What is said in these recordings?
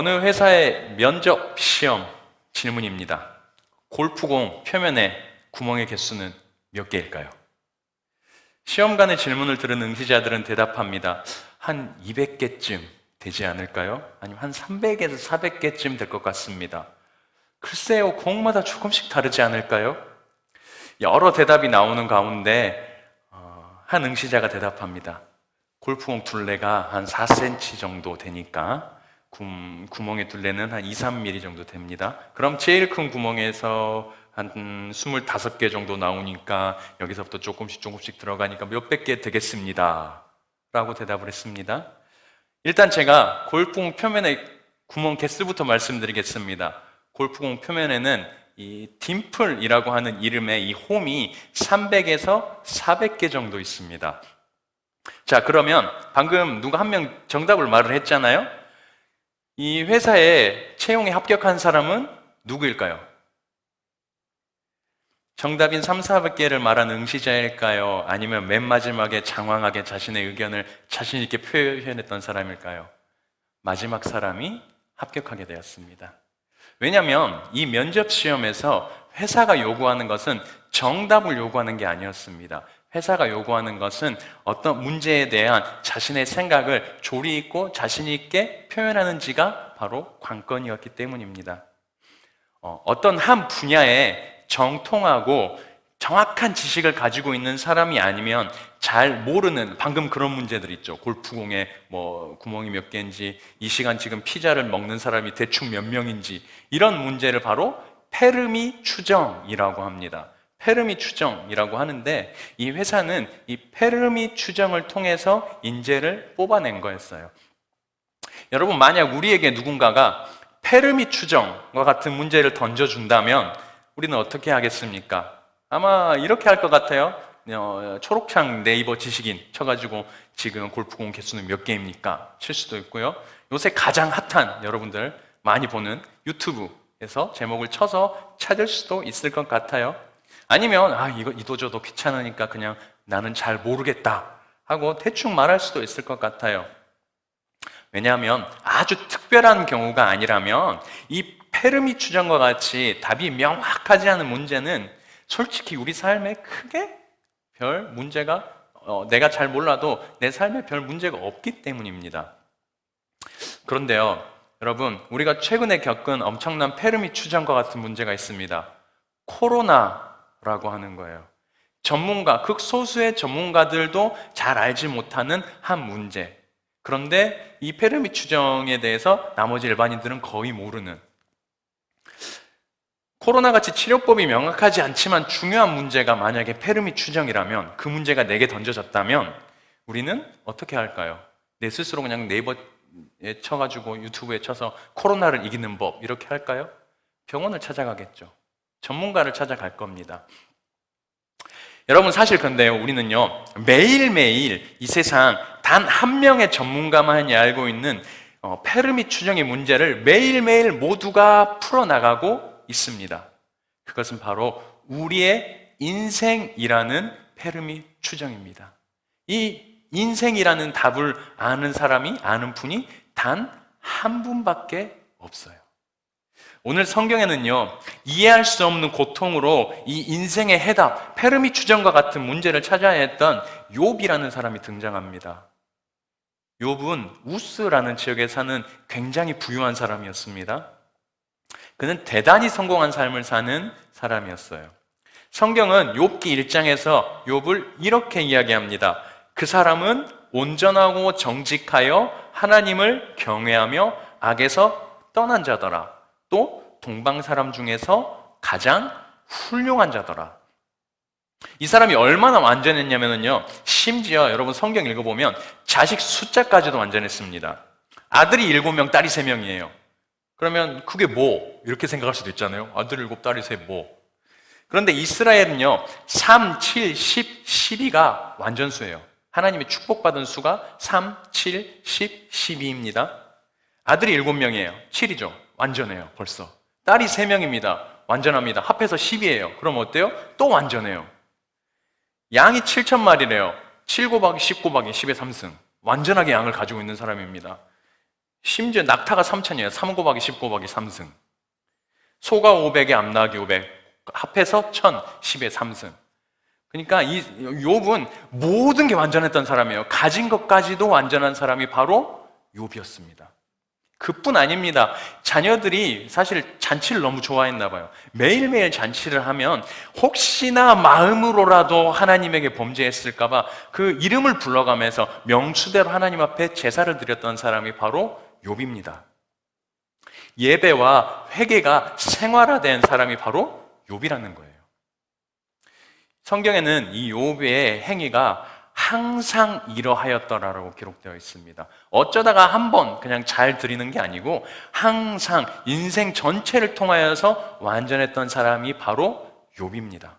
어느 회사의 면접 시험 질문입니다. 골프공 표면에 구멍의 개수는 몇 개일까요? 시험관의 질문을 들은 응시자들은 대답합니다. 한 200개쯤 되지 않을까요? 아니면 한 300에서 400개쯤 될 것 같습니다. 글쎄요, 공마다 조금씩 다르지 않을까요? 여러 대답이 나오는 가운데 한 응시자가 대답합니다. 골프공 둘레가 한 4cm 정도 되니까 구멍의 둘레는 한 2, 3mm 정도 됩니다. 그럼 제일 큰 구멍에서 한 25개 정도 나오니까 여기서부터 조금씩 들어가니까 몇백 개 되겠습니다. 라고 대답을 했습니다. 일단 제가 골프공 표면의 구멍 개수부터 말씀드리겠습니다. 골프공 표면에는 이 딤플이라고 하는 이름의 이 홈이 300에서 400개 정도 있습니다. 자, 그러면 방금 누가 한 명 정답을 말을 했잖아요? 이 회사에 채용에 합격한 사람은 누구일까요? 정답인 3, 400개를 말한 응시자일까요? 아니면 맨 마지막에 장황하게 자신의 의견을 자신 있게 표현했던 사람일까요? 마지막 사람이 합격하게 되었습니다. 왜냐하면 이 면접 시험에서 회사가 요구하는 것은 정답을 요구하는 게 아니었습니다. 회사가 요구하는 것은 어떤 문제에 대한 자신의 생각을 조리 있고 자신 있게 표현하는지가 바로 관건이었기 때문입니다. 어떤 한 분야에 정통하고 정확한 지식을 가지고 있는 사람이 아니면 잘 모르는 방금 그런 문제들 있죠. 골프공에 구멍이 몇 개인지, 이 시간 지금 피자를 먹는 사람이 대충 몇 명인지, 이런 문제를 바로 페르미 추정이라고 합니다. 페르미 추정이라고 하는데, 이 회사는 이 페르미 추정을 통해서 인재를 뽑아낸 거였어요. 여러분, 만약 우리에게 누군가가 페르미 추정과 같은 문제를 던져준다면 우리는 어떻게 하겠습니까? 아마 이렇게 할 것 같아요. 초록창 네이버 지식인 쳐가지고 지금 골프공 개수는 몇 개입니까? 칠 수도 있고요. 요새 가장 핫한 여러분들 많이 보는 유튜브에서 제목을 쳐서 찾을 수도 있을 것 같아요. 아니면 이거 이도저도 귀찮으니까 그냥 나는 잘 모르겠다 하고 대충 말할 수도 있을 것 같아요. 왜냐하면 아주 특별한 경우가 아니라면 이 페르미 추정과 같이 답이 명확하지 않은 문제는 솔직히 우리 삶에 크게 별 문제가 내가 잘 몰라도 내 삶에 별 문제가 없기 때문입니다. 그런데요, 여러분, 우리가 최근에 겪은 엄청난 페르미 추정과 같은 문제가 있습니다. 코로나라고 하는 거예요. 극소수의 전문가들도 잘 알지 못하는 한 문제. 그런데 이 페르미 추정에 대해서 나머지 일반인들은 거의 모르는, 코로나같이 치료법이 명확하지 않지만 중요한 문제가 만약에 페르미 추정이라면, 그 문제가 내게 던져졌다면 우리는 어떻게 할까요? 내 스스로 그냥 네이버에 쳐가지고 유튜브에 쳐서 코로나를 이기는 법 이렇게 할까요? 병원을 찾아가겠죠. 전문가를 찾아갈 겁니다. 여러분, 사실 근데요, 우리는요 매일매일 이 세상 단 한 명의 전문가만이 알고 있는 페르미 추정의 문제를 매일매일 모두가 풀어나가고 있습니다. 그것은 바로 우리의 인생이라는 페르미 추정입니다. 이 인생이라는 답을 아는 분이 단 한 분밖에 없어요. 오늘 성경에는요, 이해할 수 없는 고통으로 이 인생의 해답, 페르미 추정과 같은 문제를 찾아야 했던 욥이라는 사람이 등장합니다. 욥은 우스라는 지역에 사는 굉장히 부유한 사람이었습니다. 그는 대단히 성공한 삶을 사는 사람이었어요. 성경은 욥기 1장에서 욥을 이렇게 이야기합니다. 그 사람은 온전하고 정직하여 하나님을 경외하며 악에서 떠난 자더라. 또 동방 사람 중에서 가장 훌륭한 자더라. 이 사람이 얼마나 완전했냐면요, 심지어 여러분 성경 읽어보면 자식 숫자까지도 완전했습니다. 아들이 7명, 딸이 3명이에요. 그러면 그게 뭐? 이렇게 생각할 수도 있잖아요. 아들 7, 딸이 3, 뭐? 그런데 이스라엘은요, 3, 7, 10, 12가 완전수예요. 하나님의 축복받은 수가 3, 7, 10, 12입니다. 아들이 7명이에요. 7이죠. 완전해요, 벌써. 딸이 3명입니다. 완전합니다. 합해서 10이에요. 그럼 어때요? 또 완전해요. 양이 7,000마리래요. 7 곱하기 10 곱하기 10의 3승. 완전하게 양을 가지고 있는 사람입니다. 심지어 낙타가 3천이에요. 3 곱하기 10 곱하기 3승. 소가 500에 암나귀 500. 합해서 1000, 10에 3승. 그러니까 이 욥은 모든 게 완전했던 사람이에요. 가진 것까지도 완전한 사람이 바로 욥이었습니다. 그뿐 아닙니다. 자녀들이 사실 잔치를 너무 좋아했나 봐요. 매일매일 잔치를 하면 혹시나 마음으로라도 하나님에게 범죄했을까 봐 그 이름을 불러가면서 명수대로 하나님 앞에 제사를 드렸던 사람이 바로 욥입니다. 예배와 회개가 생활화된 사람이 바로 욥이라는 거예요. 성경에는 이 욥의 행위가 항상 이러하였더라라고 기록되어 있습니다. 어쩌다가 한 번 그냥 잘 드리는 게 아니고 항상 인생 전체를 통하여서 완전했던 사람이 바로 욥입니다.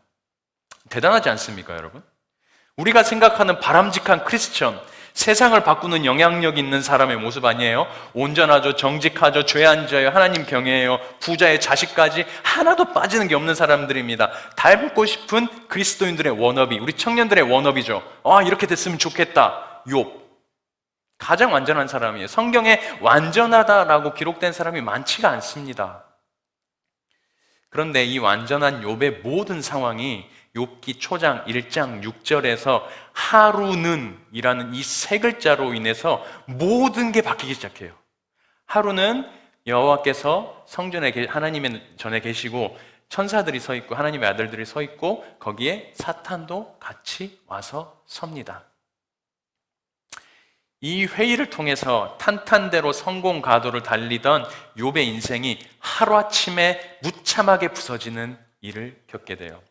대단하지 않습니까, 여러분? 우리가 생각하는 바람직한 크리스천, 세상을 바꾸는 영향력 있는 사람의 모습 아니에요? 온전하죠, 정직하죠, 죄 안 져요, 하나님 경외해요, 부자의 자식까지 하나도 빠지는 게 없는 사람들입니다. 닮고 싶은 그리스도인들의 워너비, 우리 청년들의 워너비죠. 이렇게 됐으면 좋겠다. 욥. 가장 완전한 사람이에요. 성경에 완전하다라고 기록된 사람이 많지가 않습니다. 그런데 이 완전한 욥의 모든 상황이 욥기 초장 1장 6절에서 하루는 이라는 이 세 글자로 인해서 모든 게 바뀌기 시작해요. 하루는 여호와께서 성전에 하나님의 전에 계시고 천사들이 서 있고 하나님의 아들들이 서 있고 거기에 사탄도 같이 와서 섭니다. 이 회의를 통해서 탄탄대로 성공 가도를 달리던 욥의 인생이 하루아침에 무참하게 부서지는 일을 겪게 돼요.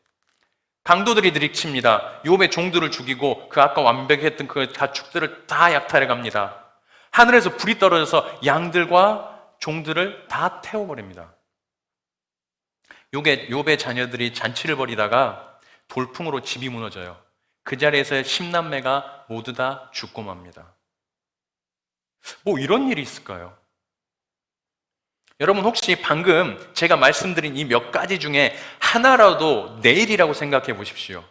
강도들이 들이칩니다. 욥의 종들을 죽이고 그 아까 완벽했던 그 가축들을 다 약탈해 갑니다. 하늘에서 불이 떨어져서 양들과 종들을 다 태워버립니다. 욥의 자녀들이 잔치를 벌이다가 돌풍으로 집이 무너져요. 그 자리에서 10남매가 모두 다 죽고 맙니다. 뭐 이런 일이 있을까요? 여러분 혹시 방금 제가 말씀드린 이 몇 가지 중에 하나라도 내일이라고 생각해 보십시오.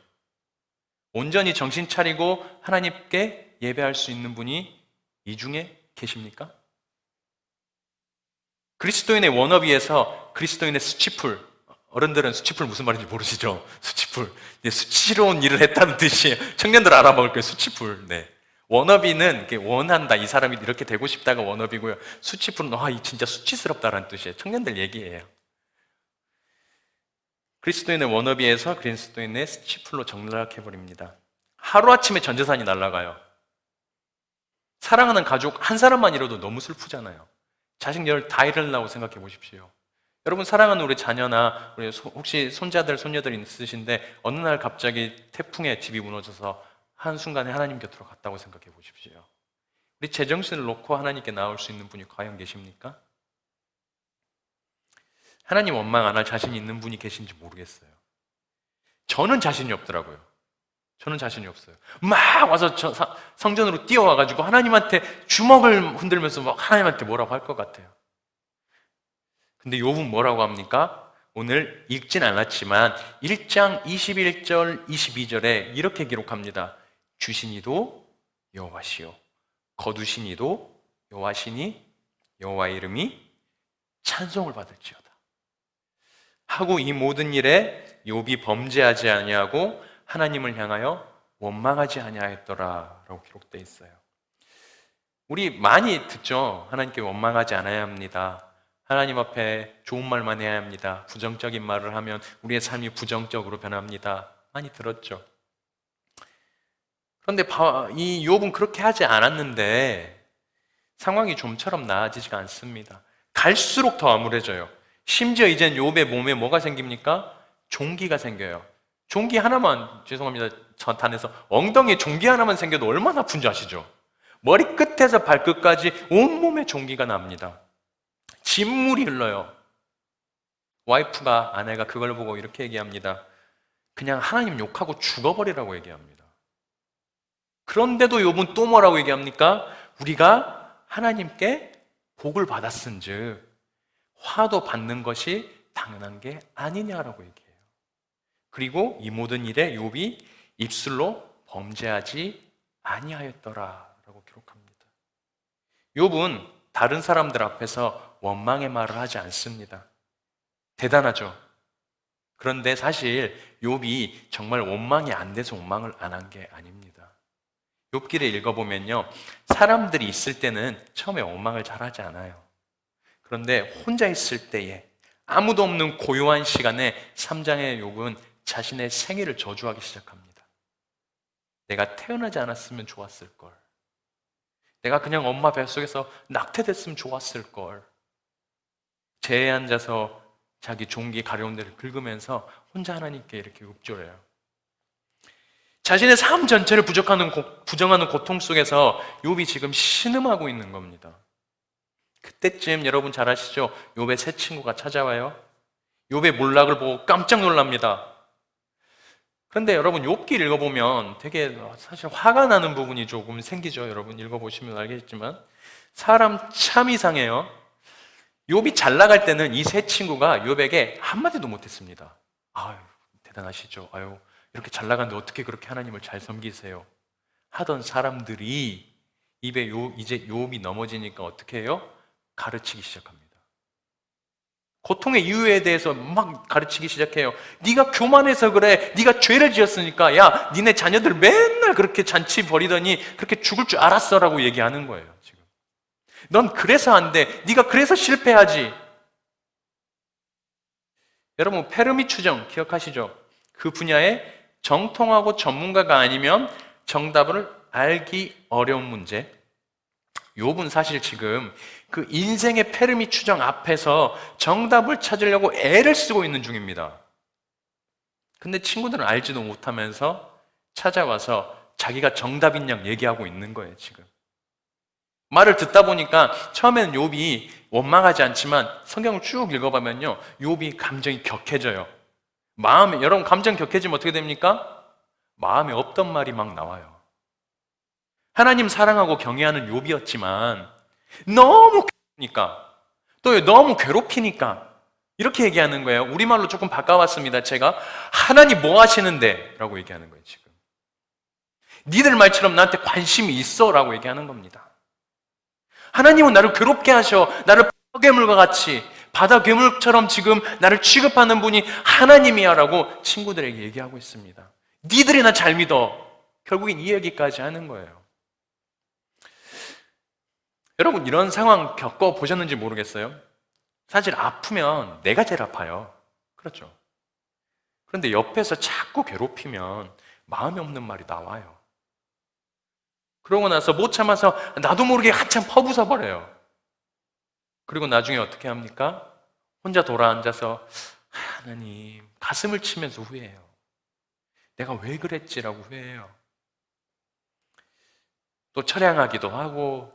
온전히 정신 차리고 하나님께 예배할 수 있는 분이 이 중에 계십니까? 그리스도인의 워너비에서 그리스도인의 수치풀, 어른들은 수치풀 무슨 말인지 모르시죠? 수치풀. 수치로운 일을 했다는 뜻이에요. 청년들 알아먹을 거예요. 수치풀. 네. 워너비는 원한다, 이 사람이 이렇게 되고 싶다가 워너비고요. 수치풀은 이 진짜 수치스럽다라는 뜻이에요. 청년들 얘기예요. 그리스도인의 워너비에서 그리스도인의 수치풀로 정락해버립니다. 하루아침에 전 재산이 날아가요. 사랑하는 가족 한 사람만 잃어도 너무 슬프잖아요. 자식 열 다 잃으려고 생각해 보십시오. 여러분 사랑하는 우리 자녀나 우리 혹시 손자들, 손녀들 있으신데 어느 날 갑자기 태풍에 집이 무너져서 한순간에 하나님 곁으로 갔다고 생각해 보십시오. 우리 제정신을 놓고 하나님께 나올 수 있는 분이 과연 계십니까? 하나님 원망 안 할 자신이 있는 분이 계신지 모르겠어요. 저는 자신이 없더라고요. 저는 자신이 없어요. 막 와서 성전으로 뛰어와가지고 하나님한테 주먹을 흔들면서 막 하나님한테 뭐라고 할 것 같아요. 근데 욥은 뭐라고 합니까? 오늘 읽진 않았지만 1장 21절 22절에 이렇게 기록합니다. 주신 이도 여호와시요 거두신 이도 여호와시니 여호와의 이름이 찬송을 받을지어다 하고 이 모든 일에 욥이 범죄하지 아니하고 하나님을 향하여 원망하지 아니하였더라라고 기록되어 있어요. 우리 많이 듣죠. 하나님께 원망하지 않아야 합니다. 하나님 앞에 좋은 말만 해야 합니다. 부정적인 말을 하면 우리의 삶이 부정적으로 변합니다. 많이 들었죠. 그런데 이 욥은 그렇게 하지 않았는데 상황이 좀처럼 나아지지가 않습니다. 갈수록 더 암울해져요. 심지어 이젠 욥의 몸에 뭐가 생깁니까? 종기가 생겨요. 종기 하나만, 죄송합니다, 저 단에서 엉덩이에 종기 하나만 생겨도 얼마나 아픈지 아시죠? 머리 끝에서 발끝까지 온몸에 종기가 납니다. 진물이 흘러요. 와이프가, 아내가 그걸 보고 이렇게 얘기합니다. 그냥 하나님 욕하고 죽어버리라고 얘기합니다. 그런데도 욥은 또 뭐라고 얘기합니까? 우리가 하나님께 복을 받았은 즉 화도 받는 것이 당연한 게 아니냐라고 얘기해요. 그리고 이 모든 일에 욥이 입술로 범죄하지 아니하였더라라고 기록합니다. 욥은 다른 사람들 앞에서 원망의 말을 하지 않습니다. 대단하죠? 그런데 사실 욥이 정말 원망이 안 돼서 원망을 안 한 게 아닙니다. 욥기를 읽어보면요, 사람들이 있을 때는 처음에 원망을 잘 하지 않아요. 그런데 혼자 있을 때에 아무도 없는 고요한 시간에 3장의 욥은 자신의 생애를 저주하기 시작합니다. 내가 태어나지 않았으면 좋았을 걸. 내가 그냥 엄마 뱃속에서 낙태됐으면 좋았을 걸. 재에 앉아서 자기 종기 가려운 데를 긁으면서 혼자 하나님께 이렇게 읊조려요. 자신의 삶 전체를 부정하는 고통 속에서 욥이 지금 신음하고 있는 겁니다. 그때쯤 여러분 잘 아시죠? 욥의 새 친구가 찾아와요. 욥의 몰락을 보고 깜짝 놀랍니다. 그런데 여러분 욥기를 읽어보면 되게 사실 화가 나는 부분이 조금 생기죠. 여러분 읽어보시면 알겠지만 사람 참 이상해요. 욥이 잘 나갈 때는 이 새 친구가 욥에게 한마디도 못했습니다. 아유 대단하시죠. 아유 이렇게 잘 나가는데 어떻게 그렇게 하나님을 잘 섬기세요? 하던 사람들이 입에 이제 욥이 넘어지니까 어떻게 해요? 가르치기 시작합니다. 고통의 이유에 대해서 막 가르치기 시작해요. 네가 교만해서 그래. 네가 죄를 지었으니까 야 니네 자녀들 맨날 그렇게 잔치 벌이더니 그렇게 죽을 줄 알았어라고 얘기하는 거예요. 지금 넌 그래서 안 돼. 네가 그래서 실패하지. 여러분 페르미 추정 기억하시죠? 그 분야에 정통하고 전문가가 아니면 정답을 알기 어려운 문제. 욥은 사실 지금 그 인생의 페르미 추정 앞에서 정답을 찾으려고 애를 쓰고 있는 중입니다. 근데 친구들은 알지도 못하면서 찾아와서 자기가 정답인 양 얘기하고 있는 거예요, 지금. 말을 듣다 보니까 처음에는 욥이 원망하지 않지만 성경을 쭉 읽어보면요, 욥이 감정이 격해져요. 여러분 감정 격해지면 어떻게 됩니까? 마음에 없던 말이 막 나와요. 하나님 사랑하고 경외하는 욥이었지만 너무 괴롭히니까 또 너무 괴롭히니까 이렇게 얘기하는 거예요. 우리말로 조금 바꿔왔습니다. 제가 하나님 뭐 하시는데? 라고 얘기하는 거예요. 지금 니들 말처럼 나한테 관심이 있어 라고 얘기하는 겁니다. 하나님은 나를 괴롭게 하셔. 나를 바다괴물과 같이 바다괴물처럼 지금 나를 취급하는 분이 하나님이야 라고 친구들에게 얘기하고 있습니다. 니들이 나 잘 믿어. 결국엔 이 얘기까지 하는 거예요. 여러분 이런 상황 겪어보셨는지 모르겠어요. 사실 아프면 내가 제일 아파요. 그렇죠? 그런데 옆에서 자꾸 괴롭히면 마음이 없는 말이 나와요. 그러고 나서 못 참아서 나도 모르게 한참 퍼부숴버려요. 그리고 나중에 어떻게 합니까? 혼자 돌아앉아서 하나님 가슴을 치면서 후회해요. 내가 왜 그랬지라고 후회해요. 또 처량하기도 하고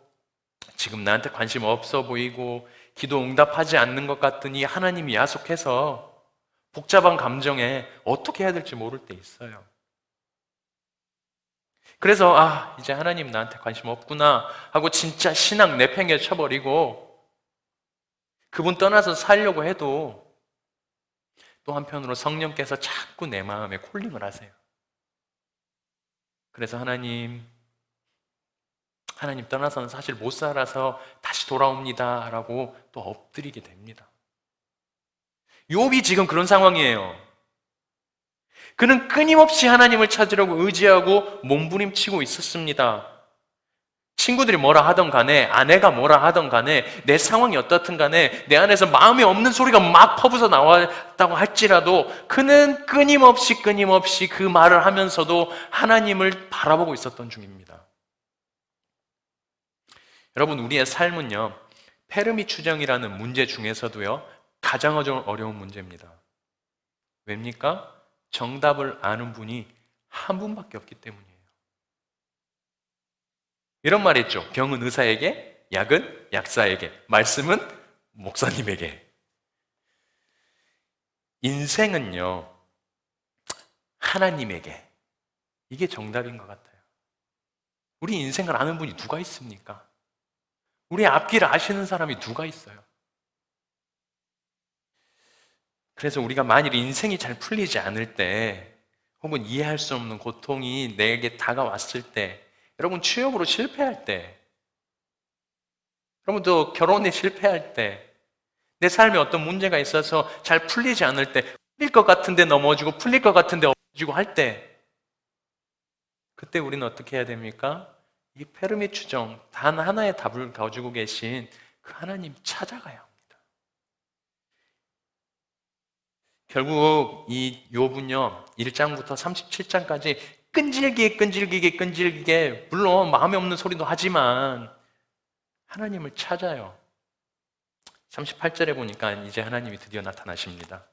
지금 나한테 관심 없어 보이고 기도 응답하지 않는 것 같더니 하나님이 야속해서 복잡한 감정에 어떻게 해야 될지 모를 때 있어요. 그래서 이제 하나님 나한테 관심 없구나 하고 진짜 신앙 내팽개 쳐버리고 그분 떠나서 살려고 해도 또 한편으로 성령께서 자꾸 내 마음에 콜링을 하세요. 그래서 하나님 떠나서는 사실 못 살아서 다시 돌아옵니다 라고 또 엎드리게 됩니다. 욥이 지금 그런 상황이에요. 그는 끊임없이 하나님을 찾으려고 의지하고 몸부림치고 있었습니다. 친구들이 뭐라 하던 간에, 아내가 뭐라 하던 간에, 내 상황이 어떻든 간에 내 안에서 마음에 없는 소리가 막 퍼부서 나왔다고 할지라도 그는 끊임없이 그 말을 하면서도 하나님을 바라보고 있었던 중입니다. 여러분 우리의 삶은요 페르미 추정이라는 문제 중에서도요 가장 어려운 문제입니다. 왜입니까? 정답을 아는 분이 한 분밖에 없기 때문이에요. 이런 말 있죠. 병은 의사에게, 약은 약사에게, 말씀은 목사님에게. 인생은요 하나님에게. 이게 정답인 것 같아요. 우리 인생을 아는 분이 누가 있습니까? 우리 앞길을 아시는 사람이 누가 있어요? 그래서 우리가 만일 인생이 잘 풀리지 않을 때 혹은 이해할 수 없는 고통이 내게 다가왔을 때 여러분 취업으로 실패할 때 여러분도 결혼에 실패할 때, 내 삶에 어떤 문제가 있어서 잘 풀리지 않을 때, 풀릴 것 같은데 넘어지고 풀릴 것 같은데 엎어지고 할 때, 그때 우리는 어떻게 해야 됩니까? 이 페르미 추정 단 하나의 답을 가지고 계신 그 하나님 찾아가야 합니다. 결국 이 욥은요 1장부터 37장까지 끈질기게 물론 마음에 없는 소리도 하지만 하나님을 찾아요. 38절에 보니까 이제 하나님이 드디어 나타나십니다.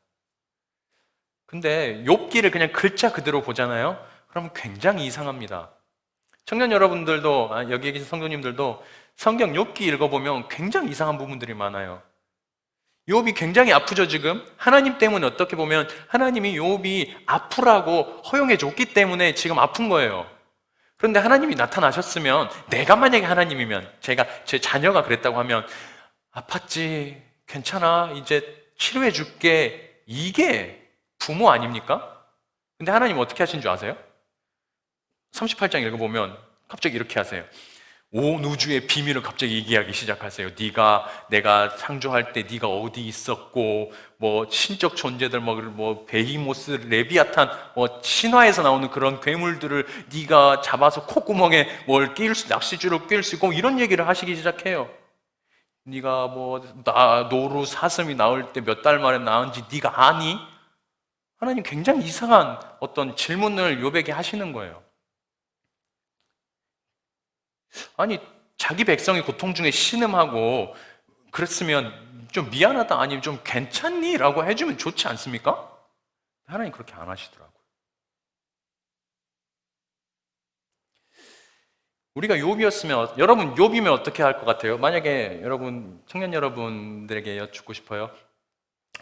근데 욥기를 그냥 글자 그대로 보잖아요. 그럼 굉장히 이상합니다. 청년 여러분들도, 여기 계신 성도님들도 성경 욥기 읽어보면 굉장히 이상한 부분들이 많아요. 욥이 굉장히 아프죠, 지금? 하나님 때문에 어떻게 보면 하나님이 욥이 아프라고 허용해 줬기 때문에 지금 아픈 거예요. 그런데 하나님이 나타나셨으면, 내가 만약에 하나님이면, 제 자녀가 그랬다고 하면, 아팠지, 괜찮아, 이제 치료해 줄게. 이게 부모 아닙니까? 근데 하나님 어떻게 하신 줄 아세요? 38장 읽어보면 갑자기 이렇게 하세요. 온 우주의 비밀을 갑자기 얘기하기 시작하세요. 내가 창조할 때 네가 어디 있었고, 뭐 신적 존재들, 뭐 베히모스, 레비아탄, 뭐 신화에서 나오는 그런 괴물들을 네가 잡아서 콧구멍에 낚시줄을 낄 수 있고 이런 얘기를 하시기 시작해요. 네가 노루 사슴이 나올 때 몇 달 만에 나온지 네가 아니? 하나님 굉장히 이상한 어떤 질문을 욥에게 하시는 거예요. 아니, 자기 백성이 고통 중에 신음하고 그랬으면 좀 미안하다, 아니면 좀 괜찮니? 라고 해주면 좋지 않습니까? 하나님 그렇게 안 하시더라고요. 우리가 욥이었으면, 여러분 욥이면 어떻게 할 것 같아요? 만약에 여러분, 청년 여러분들에게 여쭙고 싶어요.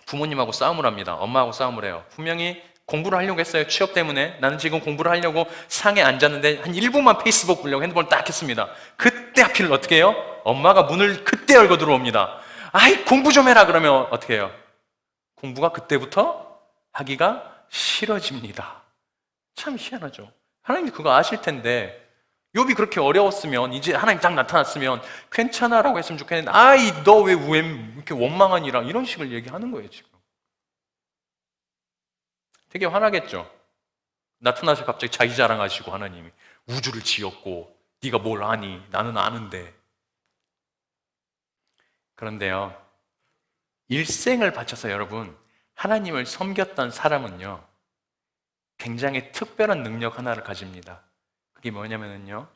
부모님하고 싸움을 합니다. 엄마하고 싸움을 해요. 분명히 공부를 하려고 했어요. 취업 때문에. 나는 지금 공부를 하려고 상에 앉았는데 한 1분만 페이스북 보려고 핸드폰을 딱 했습니다. 그때 하필 어떻게 해요? 엄마가 문을 그때 열고 들어옵니다. 아이, 공부 좀 해라. 그러면 어떻게 해요? 공부가 그때부터 하기가 싫어집니다. 참 희한하죠. 하나님이 그거 아실 텐데, 욥이 그렇게 어려웠으면, 이제 하나님 딱 나타났으면 괜찮아 라고 했으면 좋겠는데, 아이, 너 왜 이렇게 원망하니라, 이런 식을 얘기하는 거예요, 지금. 되게 화나겠죠. 나타나서 갑자기 자기 자랑하시고, 하나님이 우주를 지었고 네가 뭘 아니? 나는 아는데. 그런데요, 일생을 바쳐서 여러분 하나님을 섬겼던 사람은요 굉장히 특별한 능력 하나를 가집니다. 그게 뭐냐면요,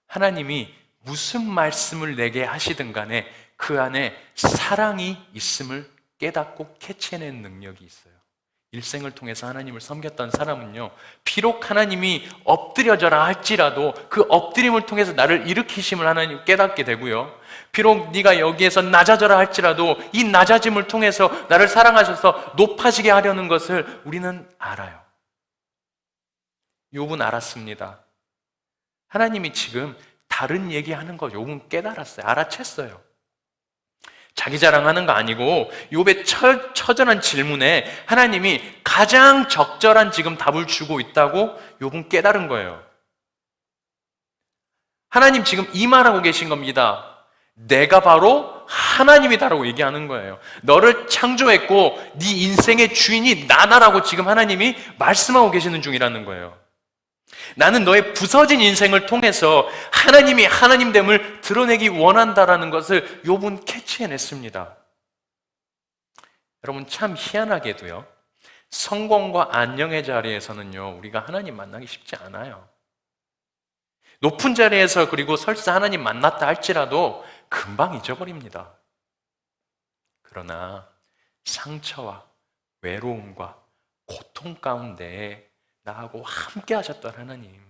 하나님이 무슨 말씀을 내게 하시든 간에 그 안에 사랑이 있음을 깨닫고 캐치해낸 능력이 있어요. 일생을 통해서 하나님을 섬겼던 사람은요, 비록 하나님이 엎드려져라 할지라도 그 엎드림을 통해서 나를 일으키심을 하나님 깨닫게 되고요, 비록 네가 여기에서 낮아져라 할지라도 이 낮아짐을 통해서 나를 사랑하셔서 높아지게 하려는 것을 우리는 알아요. 욥은 알았습니다. 하나님이 지금 다른 얘기하는 거 욥은 깨달았어요. 알아챘어요. 자기 자랑하는 거 아니고 욥의 처절한 질문에 하나님이 가장 적절한 지금 답을 주고 있다고 욥은 깨달은 거예요. 하나님 지금 이 말하고 계신 겁니다. 내가 바로 하나님이다라고 얘기하는 거예요. 너를 창조했고 네 인생의 주인이 나다라고 지금 하나님이 말씀하고 계시는 중이라는 거예요. 나는 너의 부서진 인생을 통해서 하나님이 하나님됨을 드러내기 원한다라는 것을 욥은 캐치해냈습니다. 여러분, 참 희한하게도요, 성공과 안녕의 자리에서는요 우리가 하나님 만나기 쉽지 않아요. 높은 자리에서 그리고 설사 하나님 만났다 할지라도 금방 잊어버립니다. 그러나 상처와 외로움과 고통 가운데 나하고 함께 하셨던 하나님,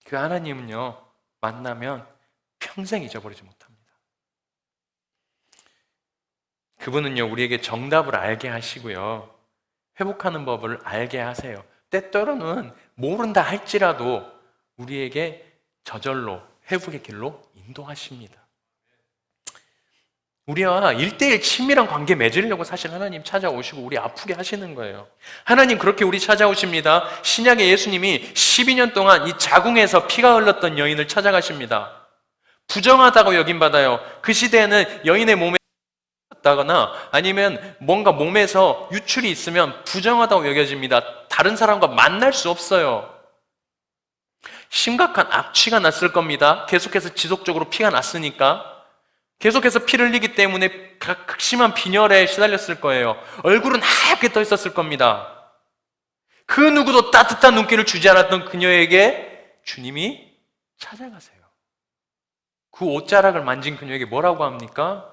그 하나님은요 만나면 평생 잊어버리지 못합니다. 그분은요 우리에게 정답을 알게 하시고요, 회복하는 법을 알게 하세요. 때때로는 모른다 할지라도 우리에게 저절로 회복의 길로 인도하십니다. 우리와 1대1 친밀한 관계 맺으려고 사실 하나님 찾아오시고 우리 아프게 하시는 거예요. 하나님 그렇게 우리 찾아오십니다. 신약의 예수님이 12년 동안 이 자궁에서 피가 흘렀던 여인을 찾아가십니다. 부정하다고 여김받아요. 그 시대에는 여인의 몸에 다거나 아니면 뭔가 몸에서 유출이 있으면 부정하다고 여겨집니다. 다른 사람과 만날 수 없어요. 심각한 악취가 났을 겁니다. 계속해서 지속적으로 피가 났으니까. 계속해서 피를 흘리기 때문에 극심한 빈혈에 시달렸을 거예요. 얼굴은 하얗게 떠 있었을 겁니다. 그 누구도 따뜻한 눈길을 주지 않았던 그녀에게 주님이 찾아가세요. 그 옷자락을 만진 그녀에게 뭐라고 합니까?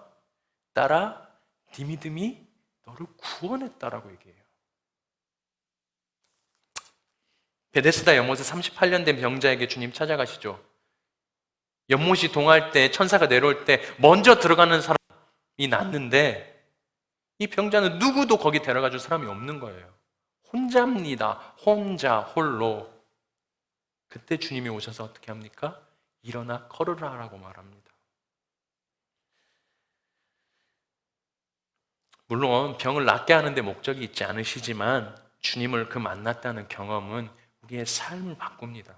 딸아, 네 믿음이 너를 구원했다라고 얘기해요. 베데스다 연못에 38년 된 병자에게 주님 찾아가시죠. 연못이 동할 때, 천사가 내려올 때 먼저 들어가는 사람이 낫는데 이 병자는 누구도 거기 데려가 줄 사람이 없는 거예요. 혼자입니다. 혼자, 홀로. 그때 주님이 오셔서 어떻게 합니까? 일어나 걸으라라고 말합니다. 물론 병을 낫게 하는 데 목적이 있지 않으시지만 주님을 만났다는 경험은 우리의 삶을 바꿉니다.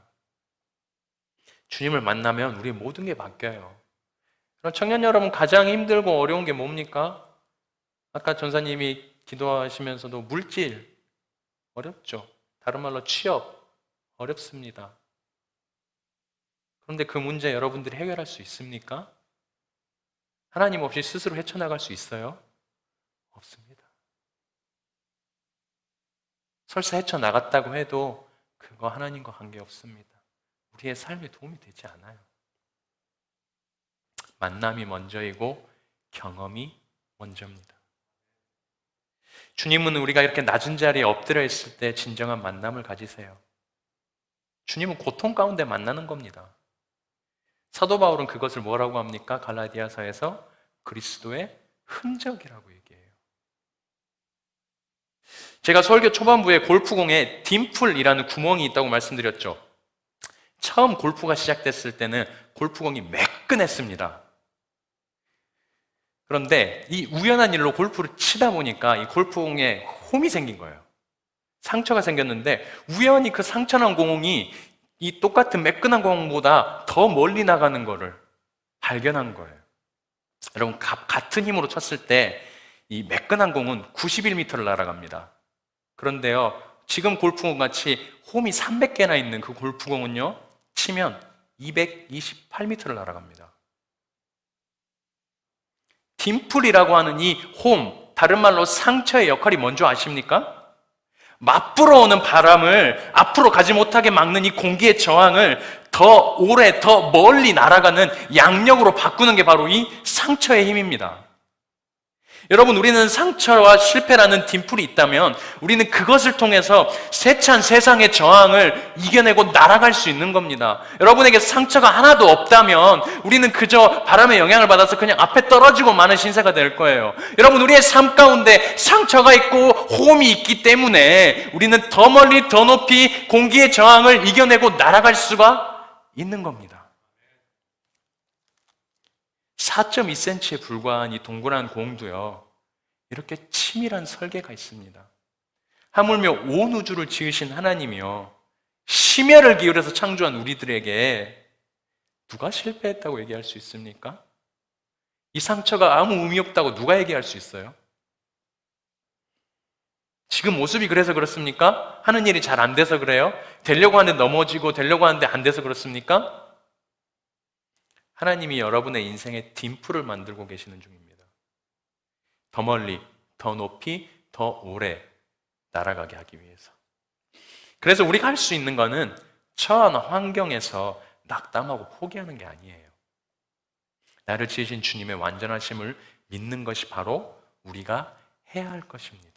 주님을 만나면 우리의 모든 게 바뀌어요. 그럼 청년 여러분, 가장 힘들고 어려운 게 뭡니까? 아까 전사님이 기도하시면서도 물질 어렵죠. 다른 말로 취업 어렵습니다. 그런데 그 문제 여러분들이 해결할 수 있습니까? 하나님 없이 스스로 헤쳐나갈 수 있어요? 없습니다. 설사 헤쳐나갔다고 해도 그거 하나님과 관계없습니다. 우리의 삶에 도움이 되지 않아요. 만남이 먼저이고 경험이 먼저입니다. 주님은 우리가 이렇게 낮은 자리에 엎드려 있을 때 진정한 만남을 가지세요. 주님은 고통 가운데 만나는 겁니다. 사도 바울은 그것을 뭐라고 합니까? 갈라디아서에서 그리스도의 흔적이라고 얘기해요. 제가 설교 초반부에 골프공에 딤플이라는 구멍이 있다고 말씀드렸죠. 처음 골프가 시작됐을 때는 골프공이 매끈했습니다. 그런데 이 우연한 일로 골프를 치다 보니까 이 골프공에 홈이 생긴 거예요. 상처가 생겼는데 우연히 그 상처난 공이 이 똑같은 매끈한 공보다 더 멀리 나가는 거를 발견한 거예요. 여러분, 같은 힘으로 쳤을 때 이 매끈한 공은 91m를 날아갑니다. 그런데요, 지금 골프공 같이 홈이 300개나 있는 그 골프공은요, 치면 228m를 날아갑니다. 딤플이라고 하는 이 홈, 다른 말로 상처의 역할이 뭔지 아십니까? 맞불어 오는 바람을 앞으로 가지 못하게 막는 이 공기의 저항을 더 오래, 더 멀리 날아가는 양력으로 바꾸는 게 바로 이 상처의 힘입니다. 여러분, 우리는 상처와 실패라는 딤플이 있다면 우리는 그것을 통해서 세찬 세상의 저항을 이겨내고 날아갈 수 있는 겁니다. 여러분에게 상처가 하나도 없다면 우리는 그저 바람의 영향을 받아서 그냥 앞에 떨어지고 마는 신세가 될 거예요. 여러분, 우리의 삶 가운데 상처가 있고 홈이 있기 때문에 우리는 더 멀리 더 높이 공기의 저항을 이겨내고 날아갈 수가 있는 겁니다. 4.2cm에 불과한 이 동그란 공도요, 이렇게 치밀한 설계가 있습니다. 하물며 온 우주를 지으신 하나님이요, 심혈을 기울여서 창조한 우리들에게 누가 실패했다고 얘기할 수 있습니까? 이 상처가 아무 의미 없다고 누가 얘기할 수 있어요? 지금 모습이 그래서 그렇습니까? 하는 일이 잘 안 돼서 그래요? 되려고 하는데 넘어지고 되려고 하는데 안 돼서 그렇습니까? 하나님이 여러분의 인생에 딤플을 만들고 계시는 중입니다. 더 멀리, 더 높이, 더 오래 날아가게 하기 위해서. 그래서 우리가 할 수 있는 거는 처한 환경에서 낙담하고 포기하는 게 아니에요. 나를 지으신 주님의 완전하심을 믿는 것이 바로 우리가 해야 할 것입니다.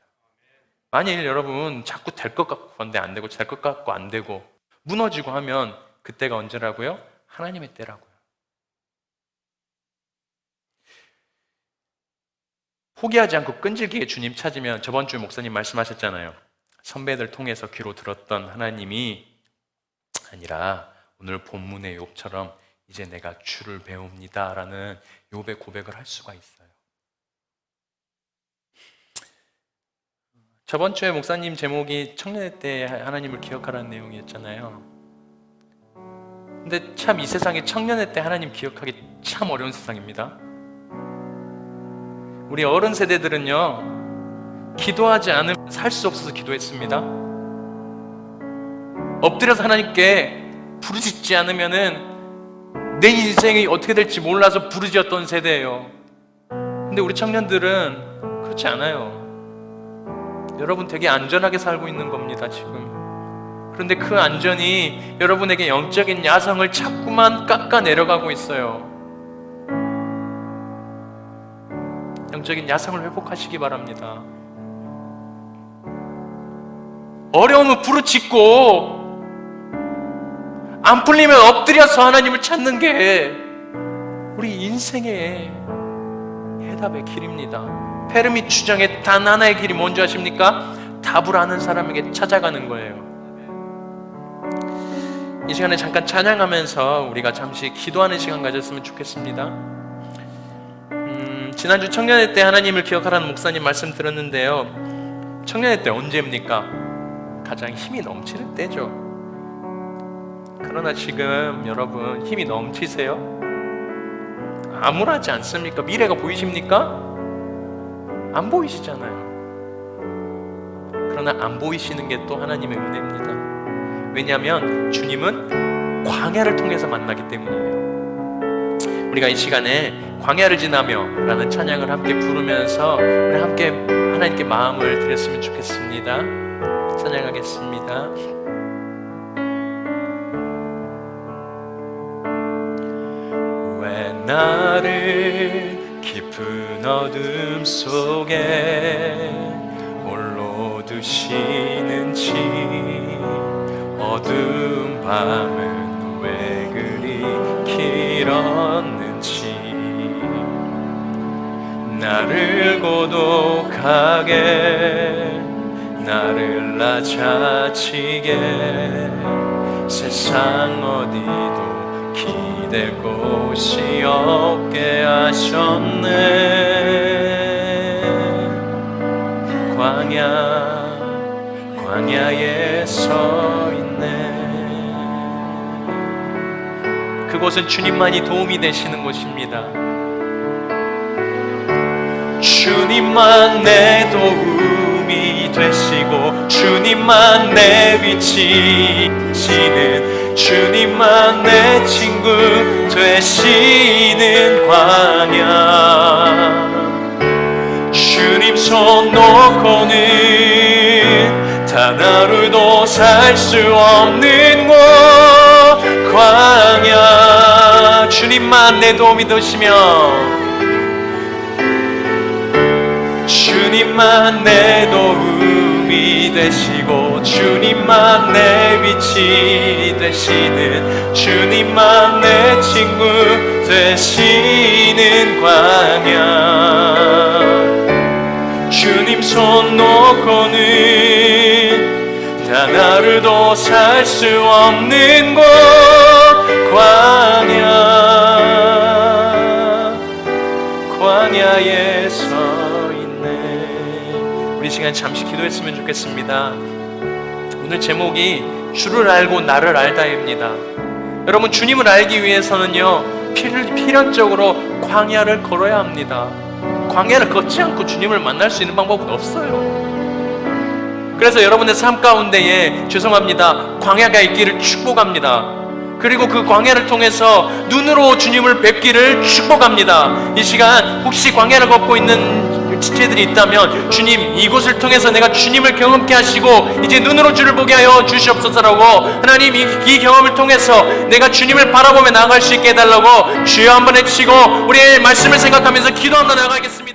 만일 여러분 자꾸 될 것 같고 그런데 안 되고 될 것 같고 안 되고 무너지고 하면 그때가 언제라고요? 하나님의 때라고요. 포기하지 않고 끈질기게 주님 찾으면, 저번 주에 목사님 말씀하셨잖아요. 선배들 통해서 귀로 들었던 하나님이 아니라 오늘 본문의 욥처럼 이제 내가 주를 배웁니다 라는 욥의 고백을 할 수가 있어요. 저번 주에 목사님 제목이 청년의 때 하나님을 기억하라는 내용이었잖아요. 근데 참 이 세상에 청년의 때 하나님 기억하기 참 어려운 세상입니다. 우리 어른 세대들은요, 기도하지 않으면 살 수 없어서 기도했습니다. 엎드려서 하나님께 부르짖지 않으면은 내 인생이 어떻게 될지 몰라서 부르짖었던 세대예요. 근데 우리 청년들은 그렇지 않아요. 여러분 되게 안전하게 살고 있는 겁니다, 지금. 그런데 그 안전이 여러분에게 영적인 야성을 자꾸만 깎아 내려가고 있어요. 영적인 야성을 회복하시기 바랍니다. 어려움은 부르짖고 안 풀리면 엎드려서 하나님을 찾는 게 우리 인생의 해답의 길입니다. 페르미 추정의 단 하나의 길이 뭔지 아십니까? 답을 아는 사람에게 찾아가는 거예요. 이 시간에 잠깐 찬양하면서 우리가 잠시 기도하는 시간 가졌으면 좋겠습니다. 지난주 청년회 때 하나님을 기억하라는 목사님 말씀 들었는데요, 청년회 때 언제입니까? 가장 힘이 넘치는 때죠. 그러나 지금 여러분 힘이 넘치세요? 암울하지 않습니까? 미래가 보이십니까? 안 보이시잖아요. 그러나 안 보이시는 게 또 하나님의 은혜입니다. 왜냐하면 주님은 광야를 통해서 만나기 때문이에요. 우리가 이 시간에 광야를 지나며 라는 찬양을 함께 부르면서 우리 함께 하나님께 마음을 드렸으면 좋겠습니다. 찬양하겠습니다. 왜 나를 깊은 어둠 속에 홀로 두시는지, 어두운 밤은 왜 그리 길었는지, 나를 고독하게 나를 낮아지게 세상 어디도 기댈 곳이 없게 하셨네. 광야에 서 있네. 그곳은 주님만이 도움이 되시는 곳입니다. 주님만 내 도움이 되시고 주님만 내 위치 되시는, 주님만 내 친구 되시는 광야. 주님 손 놓고는 단 하루도 살 수 없는 곳 광야. 주님만 내 도움이 되시며 주님만 내 도움이 되시고 주님만 내 위치 되시는, 주님만 내 친구 되시는 광야. 주님 손 놓고는 단 하루도 살 수 없는 곳 광야에 서 있네. 우리 시간 잠시 기도했으면 좋겠습니다. 오늘 제목이 주를 알고 나를 알다입니다. 여러분, 주님을 알기 위해서는요 필연적으로 광야를 걸어야 합니다. 광야를 걷지 않고 주님을 만날 수 있는 방법은 없어요. 그래서 여러분의 삶 가운데에 죄송합니다, 광야가 있기를 축복합니다. 그리고 그 광야를 통해서 눈으로 주님을 뵙기를 축복합니다. 이 시간 혹시 광야를 걷고 있는 지체들이 있다면, 주님 이곳을 통해서 내가 주님을 경험케 하시고 이제 눈으로 주를 보게 하여 주시옵소서라고, 하나님 이 경험을 통해서 내가 주님을 바라보며 나아갈 수 있게 해달라고 주여 한번 외치고 우리의 말씀을 생각하면서 기도 한번 나가겠습니다.